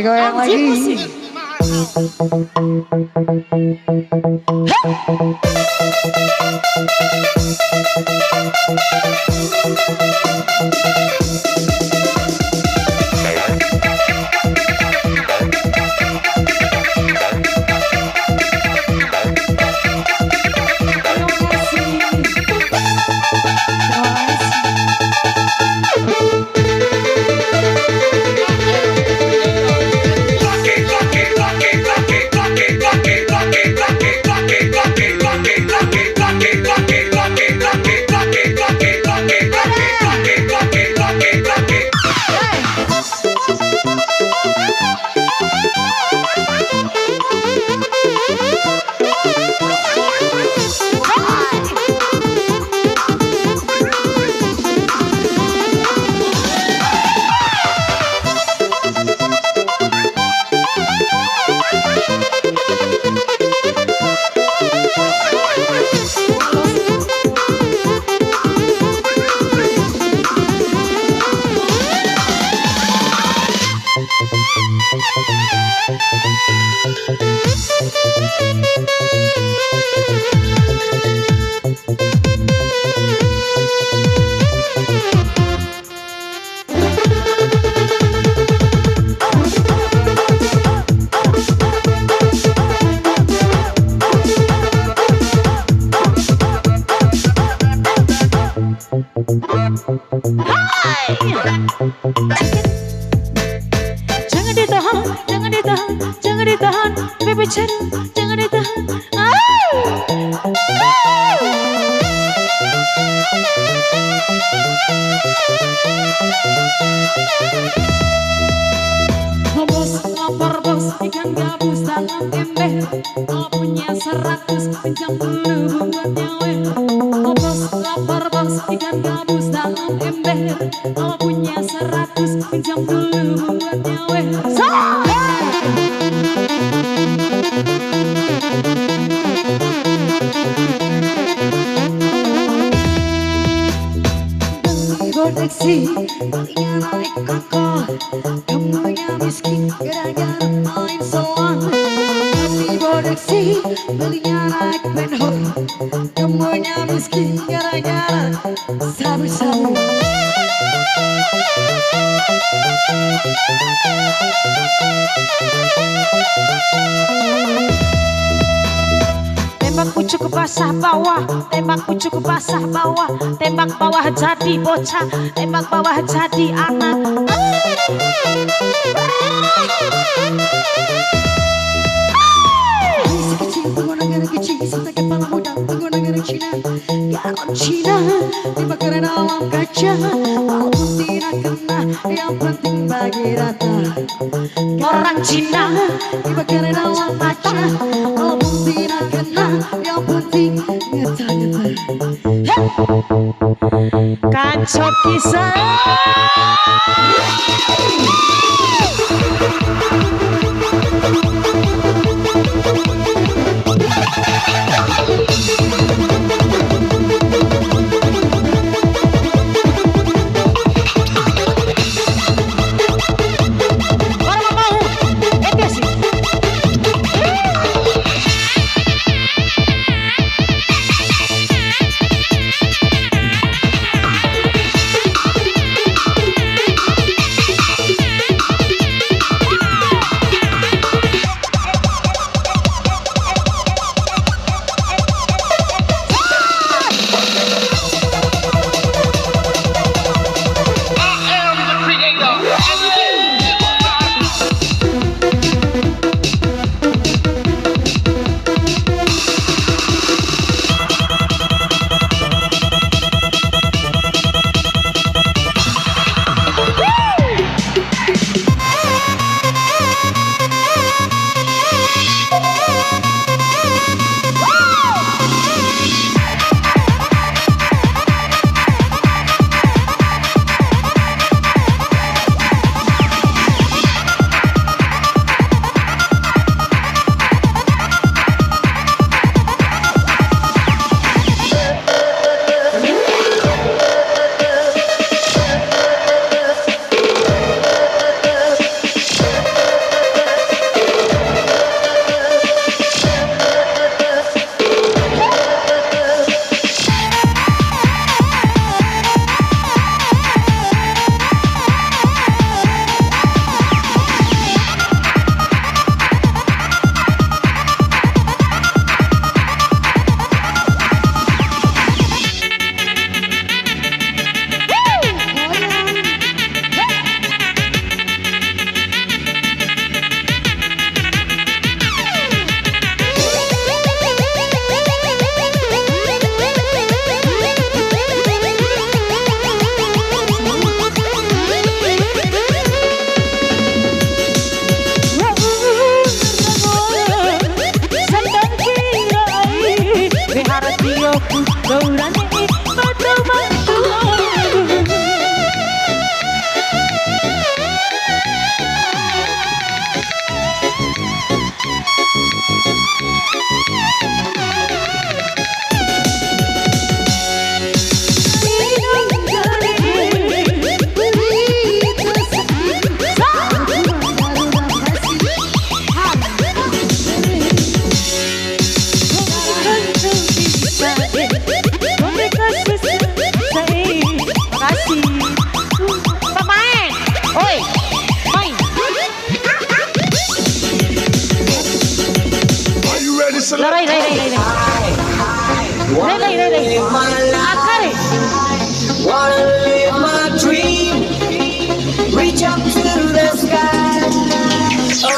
goyang lagi. Musik. Jangan ditahan, bebek jangan ditahan. Bos, lapar bos, ikan gabus dalam ember. Kalau punya 100, pinjam dulu buat nyawer. Bos, lapar bos, ikan gabus dalam ember. Kalau punya 100, pinjam dulu buat nyawer. Koneksi yang naik kakak, kamunya miskin gara-gara main soan. Tapi koneksi belinya naik penhor, kamunya miskin gara-gara sabu-sabu. Tembak pucuk ke basah bawah, tembak pucuk ke basah bawah, tembak bawah jadi bocah, tembak bawah jadi anak. Si kecil tunggu negara kecil, sampai kepala muda tunggu negara Cina. Garam Cina dibakar dalam kaca, walaupun tidak kena, yang penting bagi rata. Orang Cina dibakar dalam kaca, walaupun tidak kena, yang penting ngeta-ngeta. Kacau kisah. ready, select? Laray, ray, ray, ray, ray. Ray, ray, ray, ray. Akare. Wanna live my dream, reach up to the sky. Oh,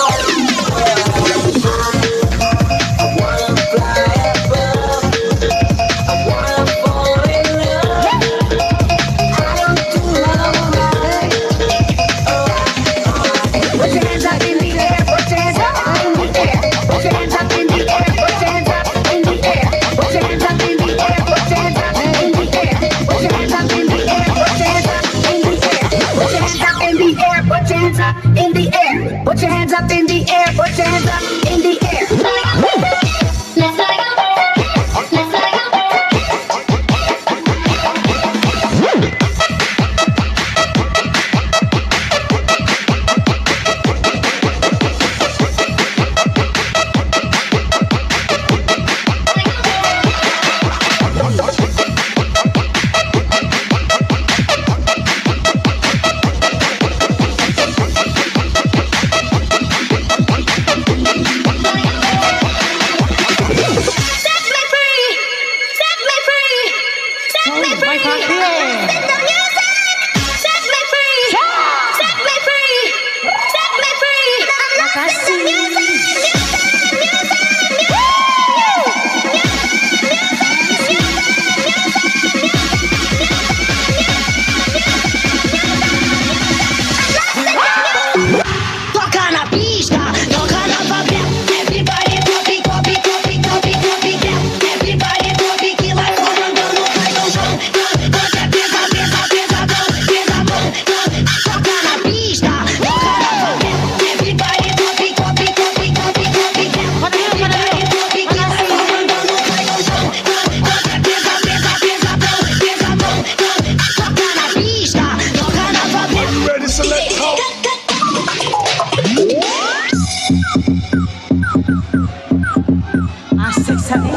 I wanna fly above, I wanna fall in love. I don't do right. Put your hands up in the air, put your hands up in the air, put your hands up in the air, put your hands up in the air, put your hands up in the air, put your hands up in the air, put your hands up in the air, put your hands up in the air, put your hands up in the air, put your hands up in the air, put your hands up in the air, put your hands up in the air. Let's let it go. Let's let it go. Asik sabi.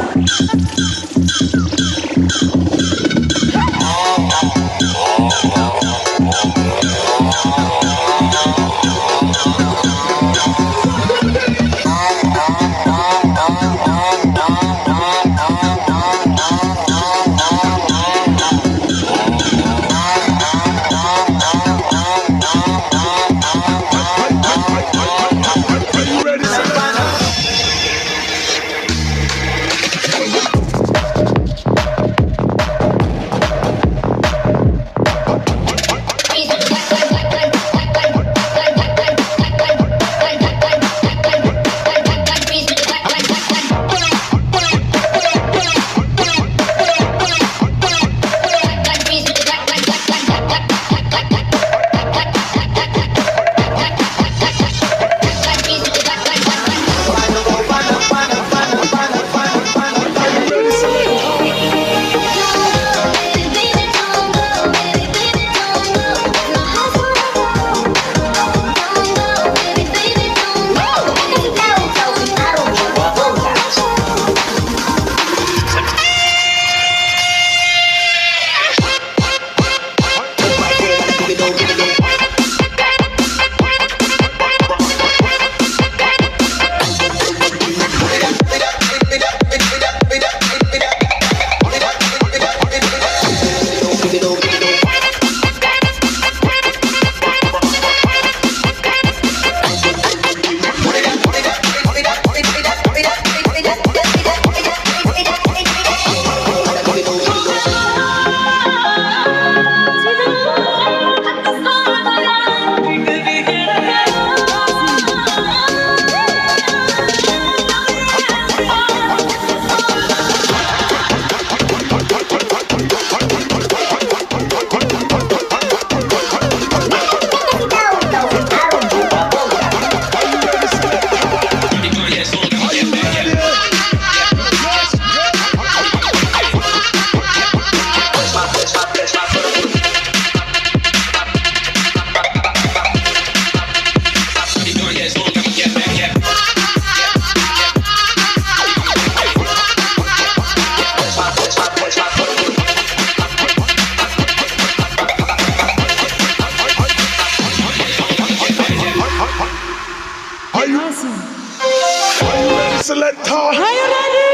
Ayo ready?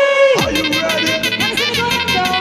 Are you ready? Masih goyang dong.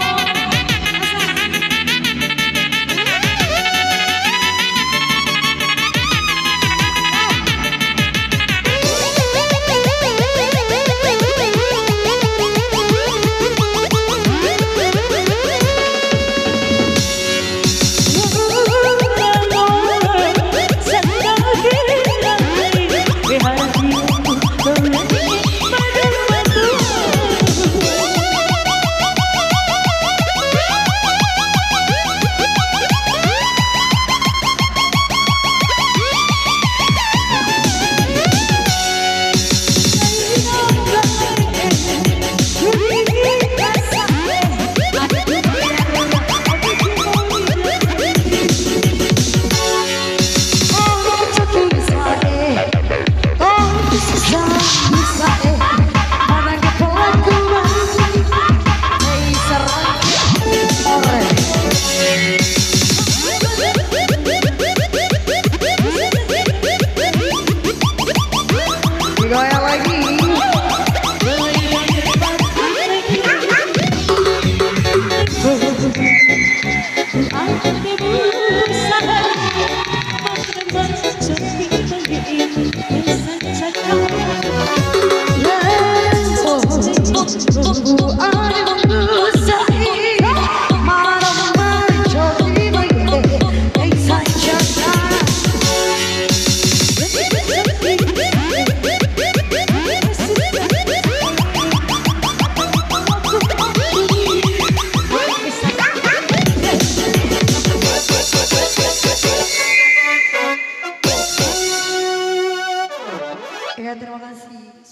Goyang lagi. Ya, terima kasih.